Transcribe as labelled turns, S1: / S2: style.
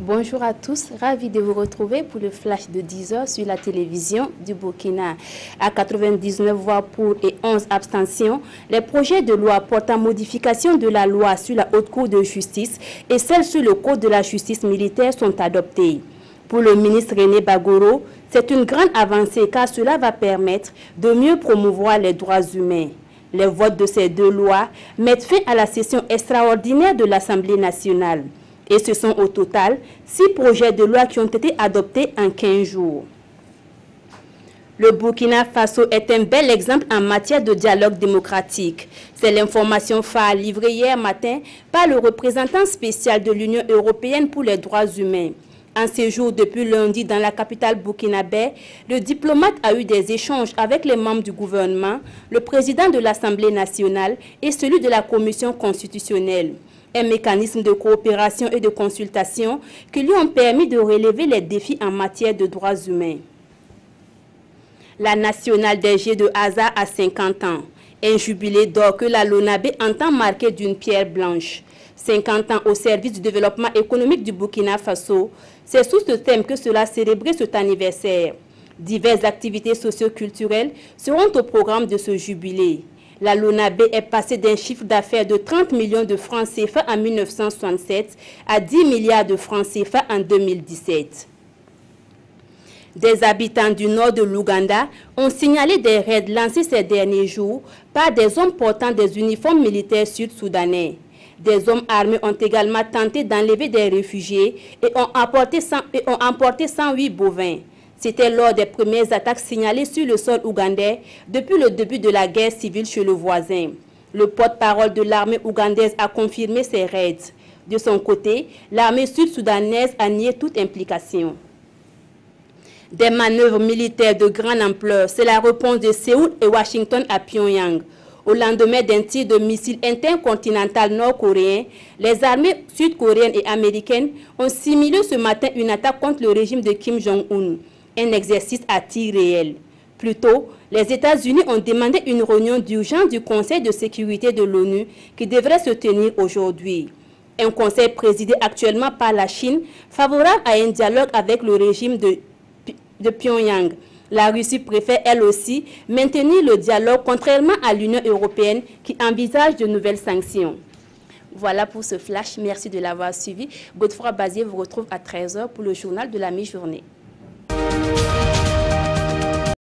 S1: Bonjour à tous, ravi de vous retrouver pour le flash de 10 h sur la télévision du Burkina. À 99 voix pour et 11 abstentions, les projets de loi portant modification de la loi sur la Haute Cour de justice et celle sur le Code de la justice militaire sont adoptés. Pour le ministre René Bagoro, c'est une grande avancée car cela va permettre de mieux promouvoir les droits humains. Les votes de ces deux lois mettent fin à la session extraordinaire de l'Assemblée nationale. Et ce sont au total 6 projets de loi qui ont été adoptés en 15 jours. Le Burkina Faso est un bel exemple en matière de dialogue démocratique. C'est l'information phare livrée hier matin par le représentant spécial de l'Union européenne pour les droits humains. En séjour depuis lundi dans la capitale burkinabé, le diplomate a eu des échanges avec les membres du gouvernement, le président de l'Assemblée nationale et celui de la Commission constitutionnelle. Un mécanisme de coopération et de consultation qui lui ont permis de relever les défis en matière de droits humains. La nationale des Jeux de hasard a 50 ans. Un jubilé d'or que la LONABÉ entend marquer d'une pierre blanche. 50 ans au service du développement économique du Burkina Faso. C'est sous ce thème que sera célébré cet anniversaire. Diverses activités socio-culturelles seront au programme de ce jubilé. La LONABÉ est passée d'un chiffre d'affaires de 30 millions de francs CFA en 1967 à 10 milliards de francs CFA en 2017. Des habitants du nord de l'Ouganda ont signalé des raids lancés ces derniers jours par des hommes portant des uniformes militaires sud-soudanais. Des hommes armés ont également tenté d'enlever des réfugiés et ont emporté 108 bovins. C'était lors des premières attaques signalées sur le sol ougandais depuis le début de la guerre civile chez le voisin. Le porte-parole de l'armée ougandaise a confirmé ces raids. De son côté, l'armée sud-soudanaise a nié toute implication. Des manœuvres militaires de grande ampleur, c'est la réponse de Séoul et Washington à Pyongyang. Au lendemain d'un tir de missiles intercontinental nord-coréen, les armées sud-coréennes et américaines ont simulé ce matin une attaque contre le régime de Kim Jong-un. Un exercice à tir réel. Plus tôt, les États-Unis ont demandé une réunion d'urgence du Conseil de sécurité de l'ONU qui devrait se tenir aujourd'hui. Un conseil présidé actuellement par la Chine, favorable à un dialogue avec le régime de Pyongyang. La Russie préfère elle aussi maintenir le dialogue contrairement à l'Union européenne qui envisage de nouvelles sanctions. Voilà pour ce flash. Merci de l'avoir suivi. Godefroy Bazier vous retrouve à 13 h pour le journal de la mi-journée.